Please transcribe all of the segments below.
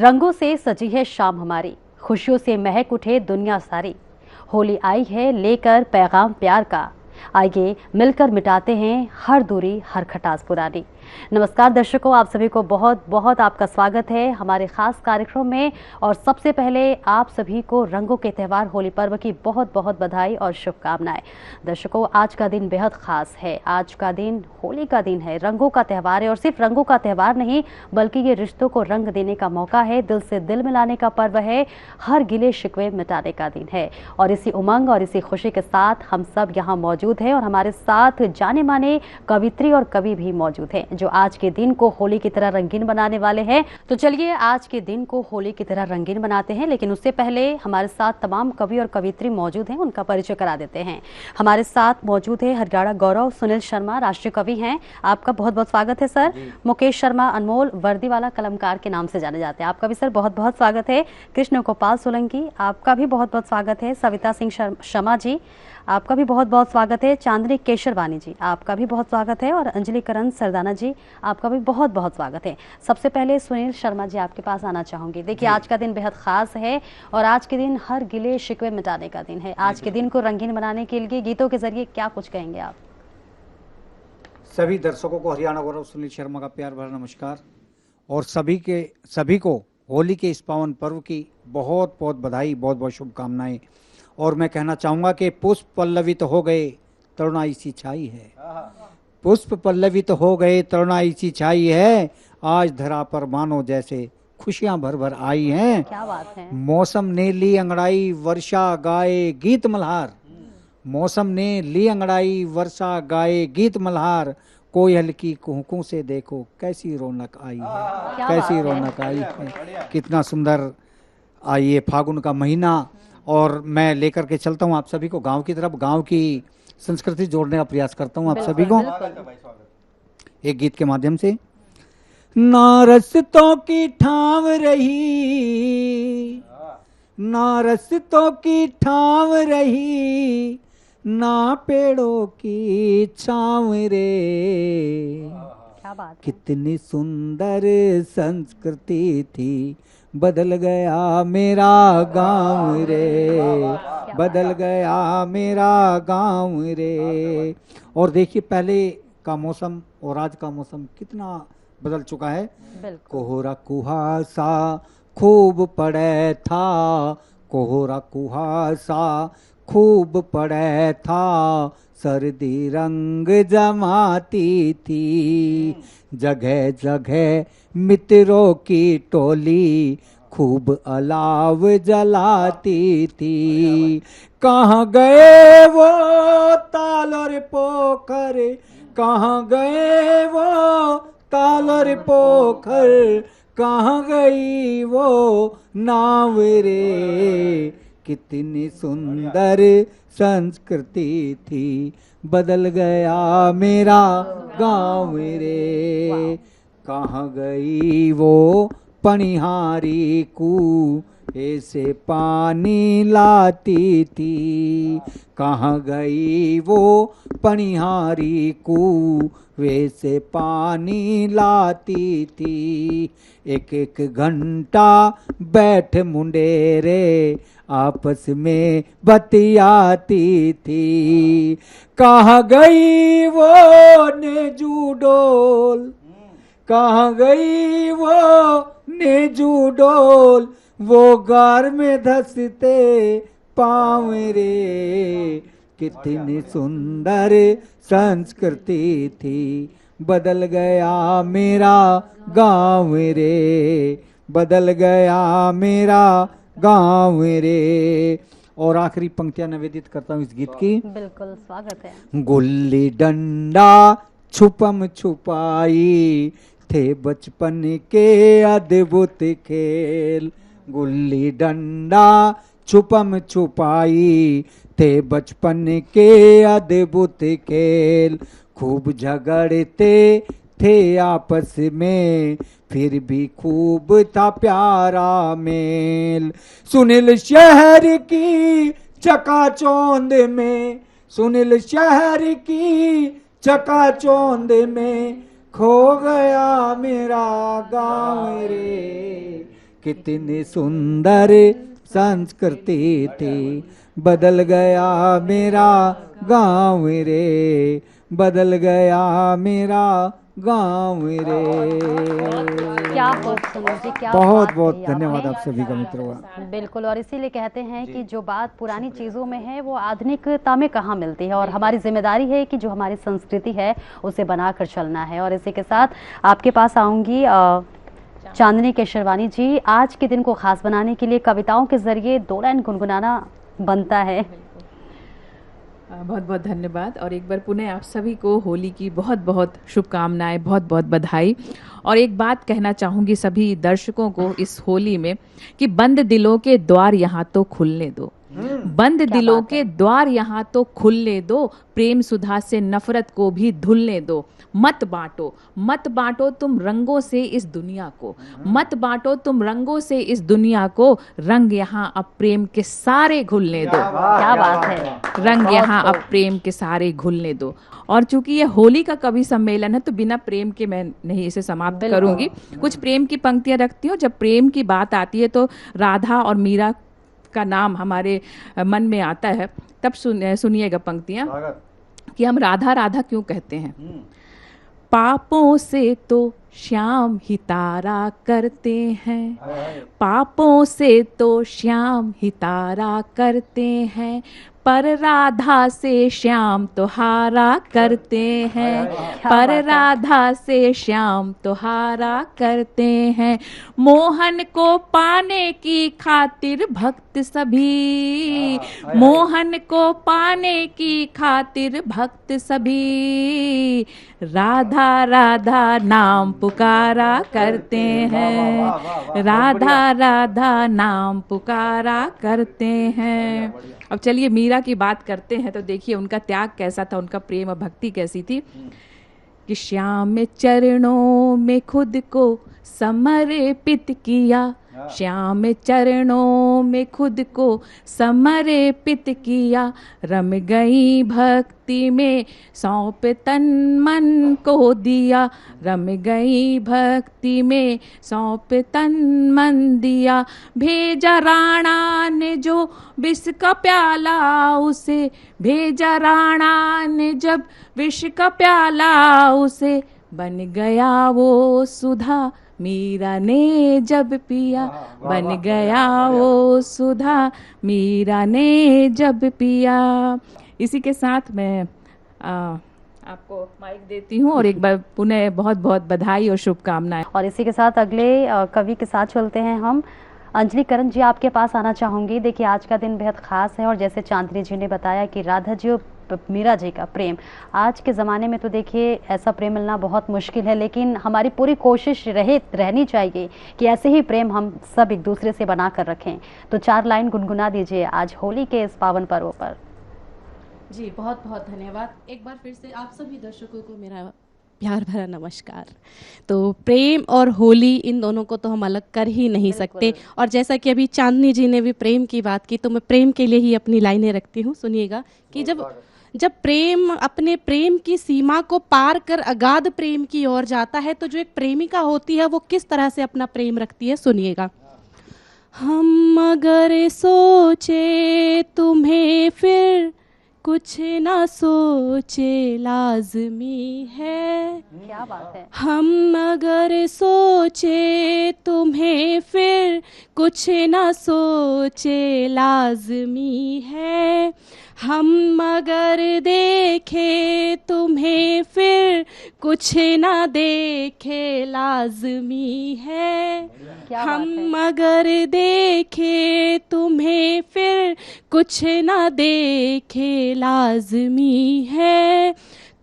रंगों से सजी है शाम हमारी, खुशियों से महक उठे दुनिया सारी। होली आई है लेकर पैगाम प्यार का, आइए मिलकर मिटाते हैं हर दूरी हर खटास पुरानी। नमस्कार दर्शकों, आप सभी को बहुत बहुत आपका स्वागत है हमारे खास कार्यक्रम में। और सबसे पहले आप सभी को रंगों के त्यौहार होली पर्व की बहुत बहुत बधाई और शुभकामनाएं। दर्शकों, आज का दिन बेहद खास है। आज का दिन होली का दिन है, रंगों का त्यौहार है। और सिर्फ रंगों का त्यौहार नहीं, बल्कि ये रिश्तों को रंग देने का मौका है, दिल से दिल मिलाने का पर्व है, हर गिले शिकवे मिटाने का दिन है। और इसी उमंग और इसी खुशी के साथ हम सब यहाँ मौजूद हैं और हमारे साथ जाने माने कवित्री और कवि भी मौजूद हैं जो आज के दिन को होली की तरह रंगीन बनाने वाले हैं। तो चलिए आज के दिन को होली की तरह रंगीन बनाते हैं। लेकिन उससे पहले हमारे साथ तमाम कवि और कवित्री मौजूद हैं, उनका परिचय करा देते हैं। हमारे साथ मौजूद है हरियाणा गौरव सुनील शर्मा, राष्ट्रीय कवि हैं, आपका बहुत बहुत स्वागत है सर। मुकेश शर्मा अनमोल वर्दी वाला कलमकार के नाम से जाने जाते हैं, आपका भी सर बहुत बहुत स्वागत है। कृष्ण गोपाल सोलंकी, आपका भी बहुत बहुत स्वागत है। सविता सिंह शर्मा जी, आपका भी बहुत बहुत स्वागत है। चांदनी केशरवानी जी, आपका भी बहुत स्वागत है। और अंजलि करण सरदाना जी, आपका भी बहुत बहुत स्वागत है। सबसे पहले सुनील शर्मा जी आपके पास आना चाहूंगी। देखिए आज का दिन बेहद खास है और आज के दिन हर गिले शिकवे मिटाने का दिन है। आज के दिन को रंगीन बनाने के लिए गीतों के जरिए क्या कुछ कहेंगे आप? सभी दर्शकों को हरियाणा गौरव सुनील शर्मा का प्यार भरा नमस्कार और सभी को होली के इस पावन पर्व की बहुत बहुत बधाई, बहुत बहुत शुभकामनाएं। और मैं कहना चाहूँगा कि पुष्प पल्लवित हो गए तरुणाई सी छाई है, पुष्प पल्लवित हो गए तरुणाई सी छाई है, आज धरा पर मानो जैसे खुशियां भर भर आई हैं। क्या बात है। मौसम ने ली अंगड़ाई वर्षा गाए गीत मल्हार, मौसम ने ली अंगड़ाई वर्षा गाए गीत मल्हार, कोयल की कुहकू से देखो कैसी रौनक आई है, कैसी रौनक आई है। कितना सुंदर ये फागुन का महीना। और मैं लेकर के चलता हूँ आप सभी को गांव की तरफ, गांव की संस्कृति जोड़ने का प्रयास करता हूँ आप सभी को एक गीत के माध्यम से। ना रस्तों की ठाव रही, ना रस्तों की ठाव रही, ना पेड़ों की छाव रे, क्या बात है। कितनी सुंदर संस्कृति थी, बदल गया मेरा गांव रे, बदल गया मेरा गांव रे। और देखिए पहले का मौसम और आज का मौसम कितना बदल चुका है। कोहरा कुहासा खूब पड़े था, कोहरा कुहासा खूब पड़े था, सर्दी रंग जमाती थी, जगह जगह मित्रों की टोली खूब अलाव जलाती थी। कहाँ गए वो ताल और पोखर, कहाँ गए वो ताल और पोखर, कहाँ गई वो नाव रे, कितनी सुंदर संस्कृति थी, बदल गया मेरा गाँव रे। कहाँ गई वो पनिहारी कुएं से पानी लाती थी, कहाँ गई वो पनिहारी कुएं से पानी लाती थी, एक एक घंटा बैठ मुंडेरे आपस में बतियाती थी। कहाँ गई वो नेजू डोल, कहाँ गई वो नेजू डोल, वो गार में धसते पाँव रे, कितनी सुंदर संस्कृति थी, बदल गया मेरा गाँव रे, बदल गया मेरा गाँव रे। और आखिरी पंक्तियां निवेदित करता हूँ इस गीत की। बिल्कुल स्वागत है। गुल्ली डंडा छुपम छुपाई थे बचपन के अद्भुत खेल, गुल्ली डंडा छुपम छुपाई थे बचपन के अद्भुत खेल, खूब झगड़ते थे आपस में फिर भी खूब था प्यारा मेल। सुनील शहर की चकाचौंध में, सुनील शहर की चकाचौंध में खो गया मेरा गाँव रे, कितनी सुंदर संस्कृति थी। बदल गया मेरा गाँव रे, बदल गया मेरा गाँव रे। क्या खूबसूरत जी, क्या बहुत बात बहुत कही धन्यवाद आपने। आप सभी का मित्रों। बिल्कुल, और इसीलिए कहते हैं कि जो बात पुरानी चीज़ों में है वो आधुनिकता में कहाँ मिलती है, और हमारी जिम्मेदारी है कि जो हमारी संस्कृति है उसे बनाकर चलना है। और इसी के साथ आपके पास आऊँगी चांदनी केशरवानी जी। आज के दिन को खास बनाने के लिए कविताओं के जरिए 2 लाइन गुनगुनाना बनता है। बहुत बहुत धन्यवाद, और एक बार पुनः आप सभी को होली की बहुत बहुत शुभकामनाएं, बहुत बहुत बधाई। और एक बात कहना चाहूँगी सभी दर्शकों को इस होली में कि बंद दिलों के द्वार यहाँ तो खुलने दो, बंद दिलों के द्वार यहाँ तो खुलने दो, प्रेम सुधा से नफरत को भी धुलने दो। मत बांटो, मत बांटो तुम रंगों से इस दुनिया को, मत बांटो तुम रंगों से इस दुनिया को, रंग यहाँ अब प्रेम के सारे घुलने दो। क्या बात है, रंग यहाँ अब प्रेम के सारे घुलने दो। और चूंकि ये होली का कवि सम्मेलन है तो बिना प्रेम के मैं नहीं इसे समाप्त करूंगी। कुछ प्रेम की पंक्तियां रखती हूँ। जब प्रेम की बात आती है तो राधा और मीरा का नाम हमारे मन में आता है। तब सुनिएगा पंक्तियां कि हम राधा राधा क्यों कहते हैं। पापों से तो श्याम ही तारा करते हैं, पापों से तो श्याम ही तारा करते हैं, पर राधा से श्याम तो हारा करते हैं, पर राधा से श्याम तो हारा करते हैं। मोहन को पाने की खातिर भक्त सभी, मोहन को पाने की खातिर भक्त सभी, राधा राधा नाम पुकारा करते हैं, राधा राधा नाम पुकारा करते हैं। अब चलिए मीरा की बात करते हैं तो देखिए उनका त्याग कैसा था, उनका प्रेम और भक्ति कैसी थी। कि श्याम चरणों में खुद को समर्पित किया, श्याम चरणों में खुद को समर्पित किया, रम गई भक्ति में सौंप तन मन को दिया, रम गई भक्ति में सौंप तन मन दिया। भेजा राणा ने जो विष का प्याला उसे, भेजा राणा ने जब विष का प्याला उसे, बन गया वो सुधा मीरा ने जब पिया, बन गया वो सुधा मीरा ने जब पिया। इसी के साथ मैं आपको माइक देती हूँ और एक बार पुनः बहुत बहुत बधाई और शुभकामनाएं। और इसी के साथ अगले कवि के साथ चलते हैं हम। अंजलि करण जी, आपके पास आना चाहूँगी। देखिए आज का दिन बेहद ख़ास है, और जैसे चांदनी जी ने बताया कि राधा जी और मीरा जी का प्रेम, आज के ज़माने में तो देखिए ऐसा प्रेम मिलना बहुत मुश्किल है, लेकिन हमारी पूरी कोशिश रहनी चाहिए कि ऐसे ही प्रेम हम सब एक दूसरे से बना कर रखें। तो 4 लाइन गुनगुना दीजिए आज होली के इस पावन पर्व पर। जी बहुत बहुत धन्यवाद। एक बार फिर से आप सभी दर्शकों को मेरा प्यार भरा नमस्कार। तो प्रेम और होली, इन दोनों को तो हम अलग कर ही नहीं सकते। और जैसा कि अभी चांदनी जी ने भी प्रेम की बात की, तो मैं प्रेम के लिए ही अपनी लाइनें रखती हूँ। सुनिएगा कि जब प्रेम अपने प्रेम की सीमा को पार कर अगाध प्रेम की ओर जाता है, तो जो एक प्रेमिका होती है वो किस तरह से अपना प्रेम रखती है, सुनिएगा। हम अगर सोचे तुम्हें फिर कुछ ना सोचे लाजमी है, क्या बात है। हम अगर सोचे तुम्हें फिर कुछ ना सोचे लाजमी है, हम अगर देखे तुम्हें फिर कुछ ना देखे लाजमी है, हम अगर देखे तुम्हें फिर कुछ ना देखे लाजमी है।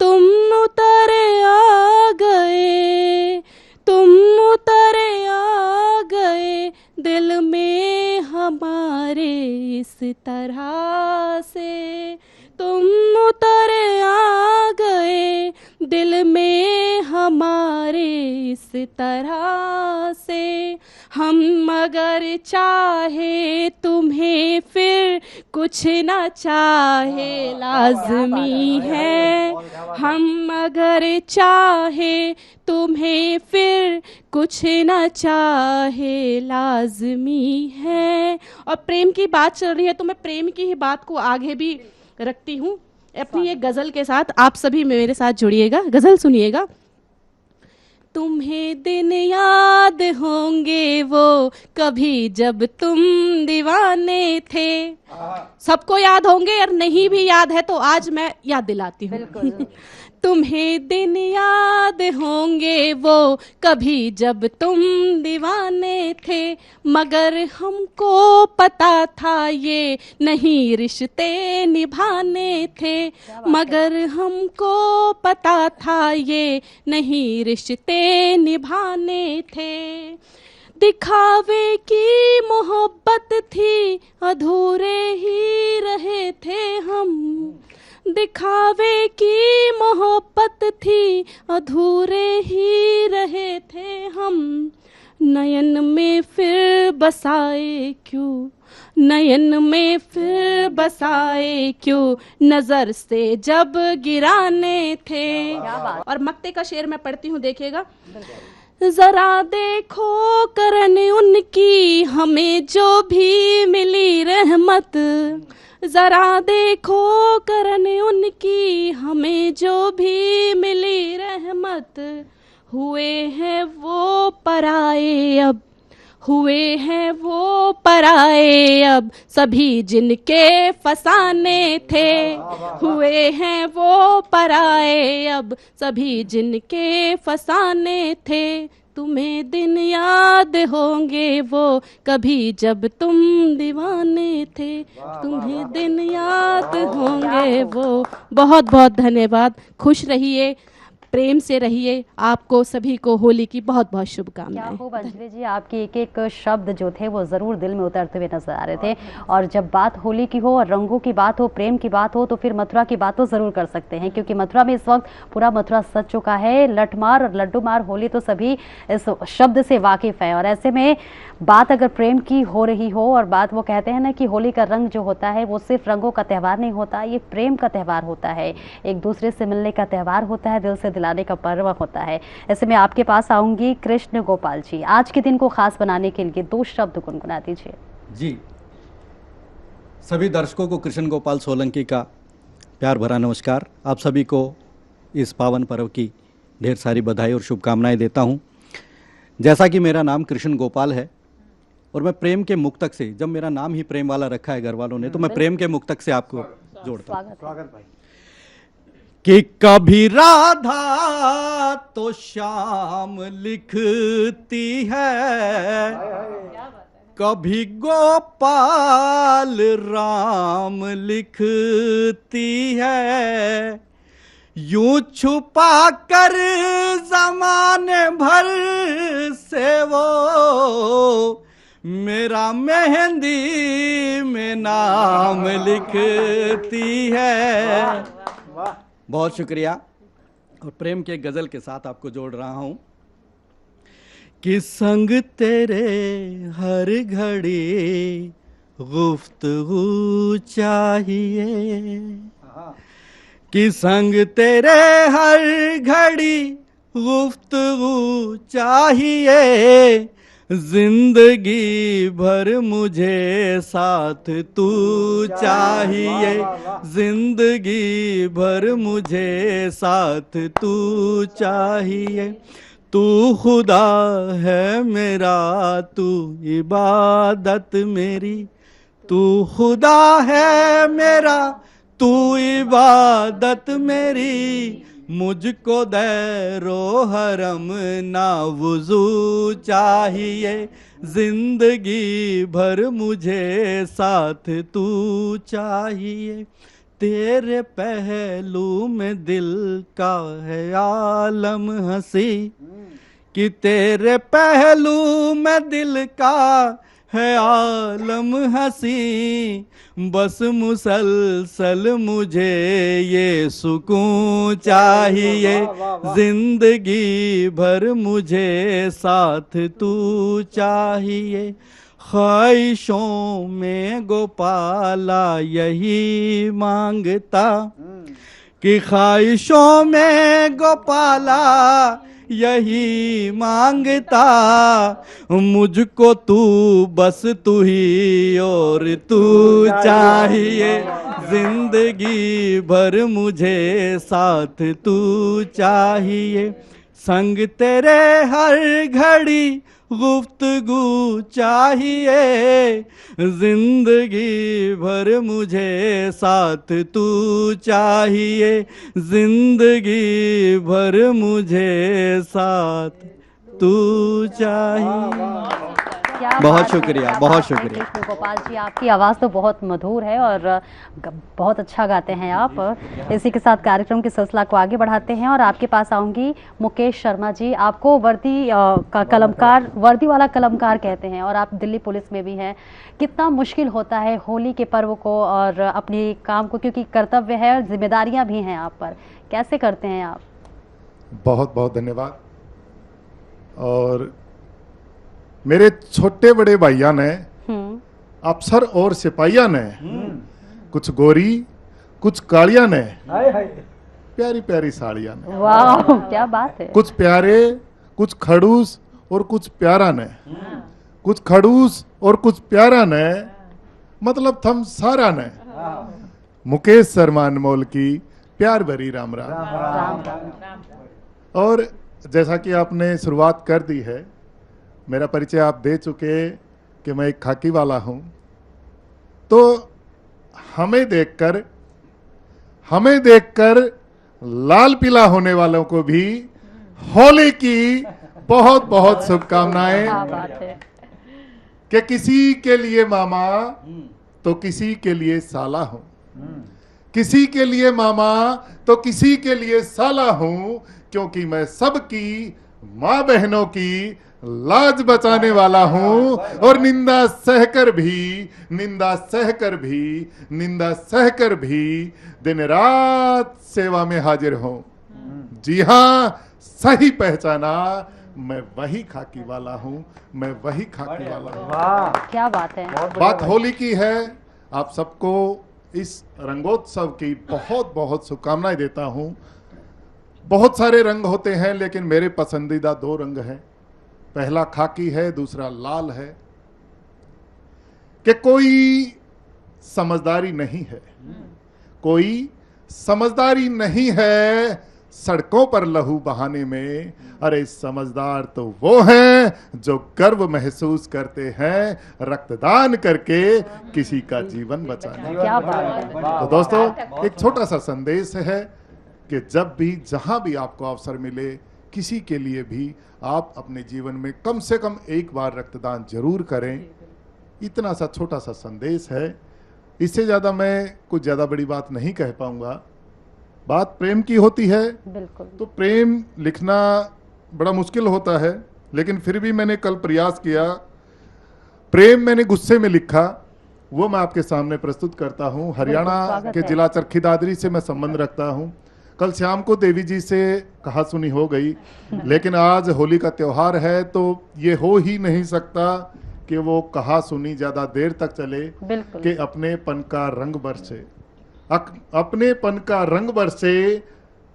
तुम उतर आ गए, तुम उतर आ गए दिल में हमारे इस तरह से, तुम उतर आ गए दिल में हमारे इस तरह से, हम अगर चाहे तुम्हें फिर कुछ न चाहे लाजमी है, हम अगर चाहे तुम्हें फिर कुछ न चाहे लाजमी है। और प्रेम की बात चल रही है तो मैं प्रेम की ही बात को आगे भी रखती हूँ अपनी एक गज़ल के साथ। आप सभी मेरे साथ जुड़िएगा, गज़ल सुनिएगा। तुम्हें दिन याद होंगे वो कभी जब तुम दीवाने थे। सबको याद होंगे, और नहीं भी याद है तो आज मैं याद दिलाती हूँ। तुम्हें दिन याद होंगे वो कभी जब तुम दीवाने थे, मगर हमको पता था ये नहीं रिश्ते निभाने थे, मगर हमको पता था ये नहीं रिश्ते निभाने थे। दिखावे की मोहब्बत थी अधूरे ही रहे थे हम, दिखावे की मोहब्बत थी अधूरे ही रहे थे हम। नयन में फिर बसाए क्यों, नयन में फिर बसाए क्यों, नजर से जब गिराने थे। और मक्ते का शेर मैं पढ़ती हूँ, देखिएगा। जरा देखो करन उनकी हमें जो भी मिली रहमत, जरा देखो करन उनकी हमें जो भी मिली रहमत। हुए हैं वो पराए अब, हुए हैं वो पराए अब, सभी जिनके फसाने थे। हुए हैं वो पराए अब, सभी जिनके फसाने थे। तुम्हें दिन याद होंगे वो कभी जब तुम दीवाने थे, तुम्हें दिन याद होंगे वो। बहुत बहुत धन्यवाद। खुश रहिए, प्रेम से रहिए। आपको सभी को होली की बहुत बहुत शुभकामनाएं। खूब अंजलि जी, आपके एक एक शब्द जो थे वो ज़रूर दिल में उतरते हुए नजर आ रहे थे। और जब बात होली की हो और रंगों की बात हो, प्रेम की बात हो, तो फिर मथुरा की बात तो ज़रूर कर सकते हैं, क्योंकि मथुरा में इस वक्त पूरा मथुरा सज चुका है। लठमार और लड्डू मार होली तो सभी इस शब्द से वाकिफ़ है। और ऐसे में बात अगर प्रेम की हो रही हो, और बात वो कहते हैं ना कि होली का रंग जो होता है वो सिर्फ रंगों का त्यौहार नहीं होता, ये प्रेम का त्यौहार होता है, एक दूसरे से मिलने का त्यौहार होता है, दिल से दिलाने का पर्व होता है। ऐसे में आपके पास आऊंगी कृष्ण गोपाल जी, आज के दिन को खास बनाने के लिए 2 शब्द गुनगुना दीजिए। जी, सभी दर्शकों को कृष्ण गोपाल सोलंकी का प्यार भरा नमस्कार। आप सभी को इस पावन पर्व की ढेर सारी बधाई और शुभकामनाएं देता हूं। जैसा कि मेरा नाम कृष्ण गोपाल है और मैं प्रेम के मुक्तक से, जब मेरा नाम ही प्रेम वाला रखा है घर वालों ने, तो मैं प्रेम के मुक्तक से आपको जोड़ता हूं। स्वागत भाई। कि कभी राधा तो शाम लिखती है, कभी गोपाल राम लिखती है, यूं छुपा कर जमाने भर से वो मेरा मेहंदी में नाम लिखती है। बहुत शुक्रिया। और प्रेम के गजल के साथ आपको जोड़ रहा हूं कि संग तेरे हर घड़ी गुफ्तगू चाहिए, कि संग तेरे हर घड़ी गुफ्तगू चाहिए, जिंदगी भर मुझे साथ तू चाहिए, जिंदगी भर मुझे साथ तू चाहिए। तू खुदा है मेरा, तू इबादत मेरी, तू खुदा है मेरा, तू इबादत मेरी, मुझको दैरो हरम ना वुजू चाहिए, जिंदगी भर मुझे साथ तू चाहिए। तेरे पहलू में दिल का है आलम हंसी, कि तेरे पहलू में दिल का है आलम हंसी, बस मुसलसल मुझे ये सुकून चाहिए, जिंदगी भर मुझे साथ तू चाहिए। ख्वाहिशों में गोपाला यही मांगता, कि ख्वाहिशों में गोपाला यही मांगता, मुझको तू बस तू ही और तू चाहिए, जिंदगी भर मुझे साथ तू चाहिए, संग तेरे हर घड़ी गुफ्तगू चाहिए, जिंदगी भर मुझे साथ तू चाहिए, जिंदगी भर मुझे साथ तू चाहिए। क्या बहुत बात है, शुक्रिया, क्या बहुत बात है शुक्रिया। कृष्ण गोपाल जी, आपकी आवाज़ तो बहुत मधुर है और बहुत अच्छा गाते हैं आप। इसी के साथ कार्यक्रम के सिलसिला को आगे बढ़ाते हैं और आपके पास आऊंगी मुकेश शर्मा जी। आपको वर्दी का कलमकार, वर्दी वाला कलमकार कहते हैं और आप दिल्ली पुलिस में भी हैं। कितना मुश्किल होता है होली के पर्व को और अपने काम को, क्योंकि कर्तव्य है और जिम्मेदारियां भी हैं आप पर, कैसे करते हैं आप? बहुत बहुत धन्यवाद। और मेरे छोटे बड़े भाइया ने, अफसर और सिपाहिया ने, कुछ गोरी कुछ कालिया ने, प्यारी प्यारी साड़ियां ने, वाह क्या बात है। कुछ प्यारे कुछ खड़ूस और कुछ प्यारा ने, कुछ खड़ूस और कुछ प्यारा ने, मतलब थम सारा ने। मुकेश शर्मा अनमोल की प्यार भरी राम राम। और जैसा कि आपने शुरुआत कर दी है, मेरा परिचय आप दे चुके कि मैं एक खाकी वाला हूं, तो हमें देखकर लाल पीला होने वालों को भी होली की बहुत बहुत शुभकामनाएं। क्या बात है। कि किसी के लिए मामा तो किसी के लिए साला हूं, किसी के लिए मामा तो किसी के लिए साला हूं, क्योंकि मैं सबकी माँ बहनों की लाज बचाने वाला हूं और निंदा सहकर भी दिन रात सेवा में हाजिर हूं। जी हां, सही पहचाना, मैं वही खाकी वाला हूं, मैं वही खाकी वाला हूं। क्या बात है। बात होली की है। आप सबको इस रंगोत्सव की बहुत बहुत शुभकामनाएं देता हूं। बहुत सारे रंग होते हैं, लेकिन मेरे पसंदीदा दो रंग हैं। पहला खाकी है, दूसरा लाल है। कि कोई समझदारी नहीं है, कोई समझदारी नहीं है सड़कों पर लहू बहाने में। अरे समझदार तो वो हैं जो गर्व महसूस करते हैं रक्तदान करके किसी का जीवन बचाने। क्या बात है। तो दोस्तों, एक छोटा सा संदेश है कि जब भी जहां भी आपको अवसर मिले, किसी के लिए भी आप अपने जीवन में कम से कम एक बार रक्तदान जरूर करें। इतना सा छोटा सा संदेश है। इससे ज्यादा मैं कुछ ज्यादा बड़ी बात नहीं कह पाऊंगा। बात प्रेम की होती है, बिल्कुल। तो प्रेम लिखना बड़ा मुश्किल होता है, लेकिन फिर भी मैंने कल प्रयास किया। प्रेम मैंने गुस्से में लिखा, वो मैं आपके सामने प्रस्तुत करता हूं। हरियाणा के जिला चरखी दादरी से मैं संबंध रखता हूं। कल शाम को देवी जी से कहा सुनी हो गई, लेकिन आज होली का त्योहार है, तो ये हो ही नहीं सकता कि वो कहा सुनी ज्यादा देर तक चले, कि अपनेपन का रंग बरसे, अपनेपन का रंग बरसे,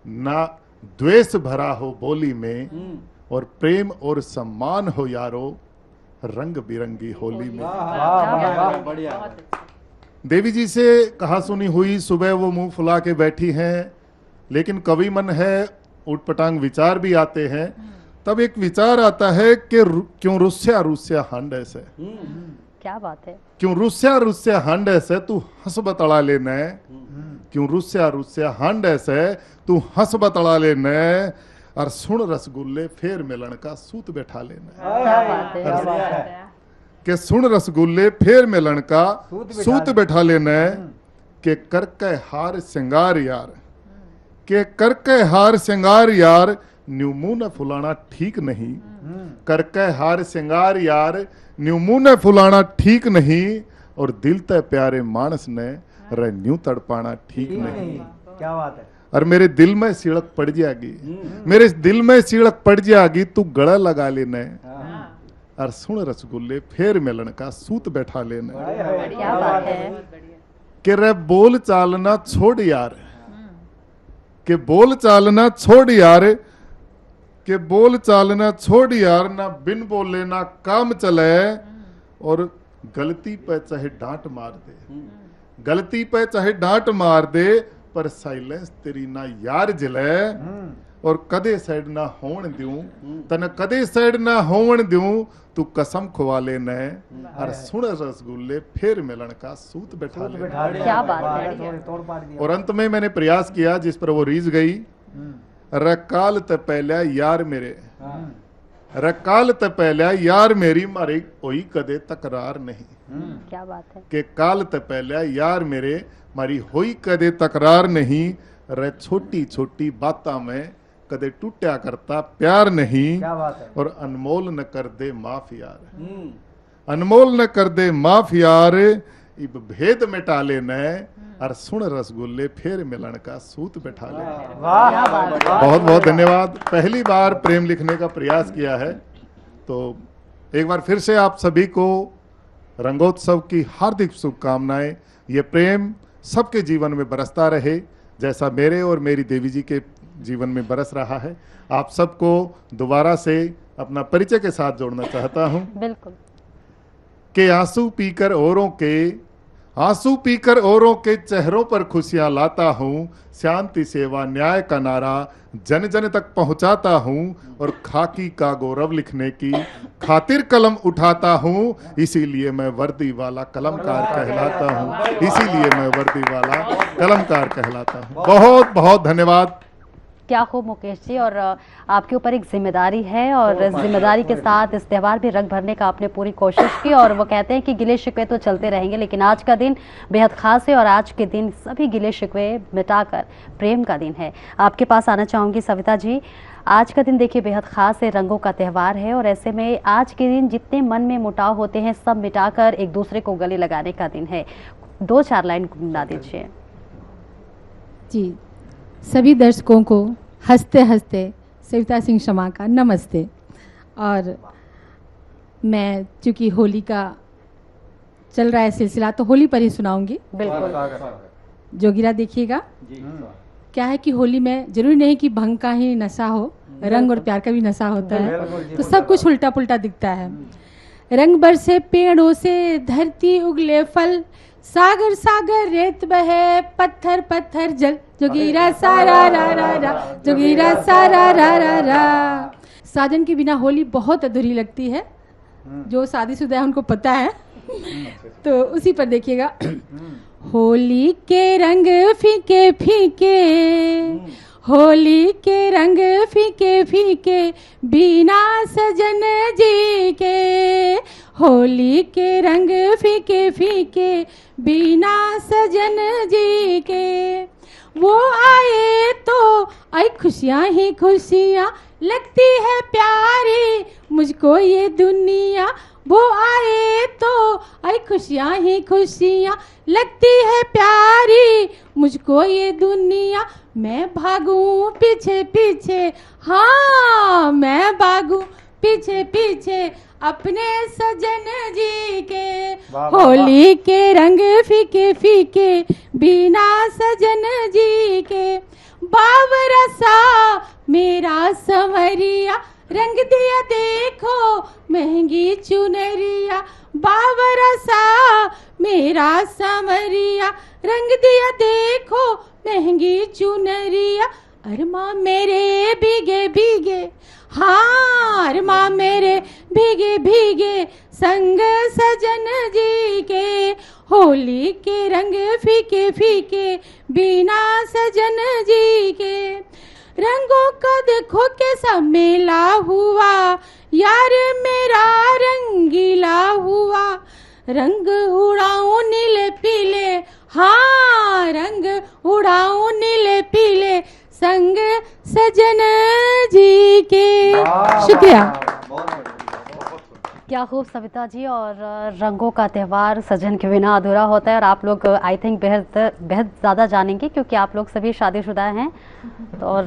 ना द्वेष भरा हो बोली में, और प्रेम और सम्मान हो यारो रंग बिरंगी होली में। देवी जी से कहा सुनी हुई, सुबह वो मुंह फुला के बैठी हैं, लेकिन कवि मन है, उटपटांग विचार भी आते हैं। तब एक विचार आता है कि क्यों रुस्या हांड ऐसे। क्या बात है। क्यों रुस्या हांड ऐसे तू हंस बतड़ा लेना, क्यों रुस्या हांड ऐसे तू हंस बतड़ा लेना, और सुन रसगुल्ले फेर मिलन का सूत बैठा लेना। क्या बात है। के सुन रसगुल्ले फेर मिलन का सूत बैठा लेना, के करके हार श्रृंगार यार, के करके हार श्रृंगार यार, न्यू मुंह न फुलाना ठीक नहीं, करके हार सिंगार यार न्यू मुंह न फुलाना ठीक नहीं, और दिल तय प्यारे मानस ने रे न्यू तड़पाना ठीक नहीं। क्या बात है। और मेरे दिल में सिड़क पड़ जाएगी, मेरे दिल में सिड़क पड़ जाएगी, तू गला लगा लेने और सुन रसगुल्ले फेर मिलन का सूत बैठा लेने। क्या बात है। कि रे बोल चालना छोड़ यार, कि बोल चालना छोड़ यार, कि बोल चालना छोड़ यार, ना बिन बोले ना काम चले, और गलती पे चाहे डांट मार दे, गलती पे चाहे डांट मार दे, पर साइलेंस तेरी ना यार जले, और कदे साइड ना होवन दूं, तने कदे साइड ना होवन दूं, तू कसम खुवा ले न, और सुन रसगुल्ले फिर मिलन का सूत बैठा ले। क्या बात है। और अंत में मैंने प्रयास किया जिस पर वो रीझ गई, रकाल ते पहले यार मेरे, रकाल ते पहले यार मेरी मारी कोई कदे तकरार नहीं। क्या बात है। के काल ते पहले यार मेरे मारी होई कदे तकरार नहीं, रे छोटी छोटी बातों में कदे टूटा करता प्यार नहीं। क्या बात है। और अनमोल न कर दे माफ यार, अनमोल न कर दे माफ यार, इब भेद मिटा ले न, और सुन रसगुल्ले फिर मिलन का सूत बैठा ले। बहुत बहुत धन्यवाद। पहली बार प्रेम लिखने का प्रयास किया है, तो एक बार फिर से आप सभी को रंगोत्सव की हार्दिक शुभकामनाएं। ये प्रेम सबके जीवन में बरसता रहे, जैसा मेरे और मेरी देवी जी के जीवन में बरस रहा है। आप सबको दोबारा से अपना परिचय के साथ जोड़ना चाहता हूं। बिल्कुल। कि आंसू पीकर औरों के, आंसू पीकर औरों के चेहरों पर खुशियां लाता हूं, शांति सेवा न्याय का नारा जन जन तक पहुंचाता हूं, और खाकी का गौरव लिखने की खातिर कलम उठाता हूं, इसीलिए मैं वर्दी वाला कलमकार कहलाता हूं, इसीलिए मैं वर्दी वाला कलमकार कहलाता हूं। बहुत बहुत धन्यवाद। क्या खूब मुकेश जी, और आपके ऊपर एक जिम्मेदारी है, और इस जिम्मेदारी के साथ इस त्यौहार भी रंग भरने का आपने पूरी कोशिश की। और वो कहते हैं कि गिले शिकवे तो चलते रहेंगे, लेकिन आज का दिन बेहद खास है, और आज के दिन सभी गिले शिकवे मिटाकर प्रेम का दिन है। आपके पास आना चाहूँगी सविता जी। आज का दिन देखिए बेहद खास है, रंगों का त्यौहार है, और ऐसे में आज के दिन जितने मन में मुटाव होते हैं सब मिटाकर एक दूसरे को गले लगाने का दिन है। 2-4 लाइन गुनगुना दीजिए। जी, सभी दर्शकों को हंसते हंसते सविता सिंह शर्मा का नमस्ते। और मैं चूँकि होली का चल रहा है सिलसिला, तो होली पर ही सुनाऊंगी। बिल्कुल। जोगिरा देखिएगा। क्या है कि होली में जरूरी नहीं कि भंग का ही नशा हो, रंग और प्यार का भी नशा होता है, तो सब कुछ उल्टा पुल्टा दिखता है। रंग बरसे पेड़ों से, धरती उगले फल, सागर सागर रेत बहे, पत्थर पत्थर जल, जोगीरा सारा रा रा रा, जोगीरा सारा रा रा रा। साजन के बिना होली बहुत अधूरी लगती है, जो शादीशुदा है उनको पता है। तो उसी पर देखिएगा। होली के रंग फीके फीके, होली के रंग फीके फीके, बिना सजन जी के, होली के रंग फीके फीके, बिना सजन जी के। वो आए तो आई खुशियाँ ही खुशियाँ, लगती है प्यारी मुझको ये दुनिया। वो आए तो आई खुशियाँ ही खुशियाँ, लगती है प्यारी मुझको ये दुनिया। मैं भागूं पीछे पीछे, हाँ मैं भागूं पीछे पीछे, अपने सजन जी के। होली के रंग फीके फीके, बिना सजन जी के। बावरा सा मेरा संवरिया, रंग दिया देखो महंगी चुनरिया। बावरा सा मेरा संवरिया, रंग दिया देखो महंगी चुनरिया। अरमा मेरे भीगे भीगे, हाँ अरमा मेरे भीगे भीगे, संग सजन जी के। होली के रंग फीके फीके, बिना सजन जी के। रंगों का देखो कैसा मेला हुआ, यार मेरा रंगीला हुआ। रंग उड़ाऊं नीले पीले, हाँ रंग उड़ाऊं नीले पीले, संग सजन जी के। शुक्रिया। क्या खूब सविता जी। और रंगों का त्यौहार सजन के बिना अधूरा होता है और आप लोग आई थिंक बेहद ज़्यादा जानेंगे क्योंकि आप लोग सभी शादीशुदा हैं। तो और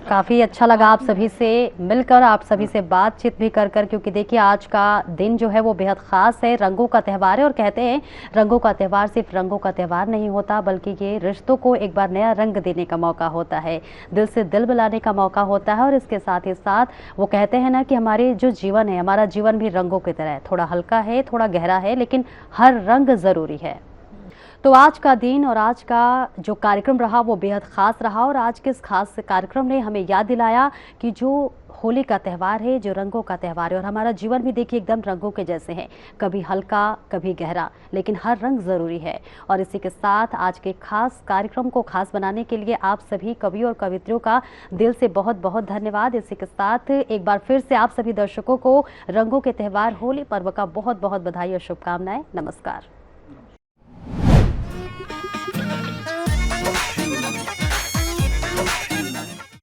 काफ़ी अच्छा लगा आप सभी से मिलकर, आप सभी से बातचीत भी कर क्योंकि देखिए आज का दिन जो है वो बेहद ख़ास है, रंगों का त्यौहार है। और कहते हैं रंगों का त्यौहार सिर्फ रंगों का त्यौहार नहीं होता बल्कि ये रिश्तों को एक बार नया रंग देने का मौका होता है, दिल से दिल मिलाने का मौका होता है। और इसके साथ ही साथ वो कहते हैं ना कि हमारे जो जीवन है, हमारा जीवन भी रंगों की तरह है, थोड़ा हल्का है, थोड़ा गहरा है, लेकिन हर रंग ज़रूरी है। तो आज का दिन और आज का जो कार्यक्रम रहा वो बेहद ख़ास रहा और आज के इस खास कार्यक्रम ने हमें याद दिलाया कि जो होली का त्यौहार है, जो रंगों का त्यौहार है, और हमारा जीवन भी देखिए एकदम रंगों के जैसे है, कभी हल्का कभी गहरा, लेकिन हर रंग ज़रूरी है। और इसी के साथ आज के खास कार्यक्रम को खास बनाने के लिए आप सभी कवि और कवित्रियों का दिल से बहुत बहुत धन्यवाद। इसी के साथ एक बार फिर से आप सभी दर्शकों को रंगों के त्यौहार होली पर्व का बहुत बहुत बधाई और शुभकामनाएं। नमस्कार।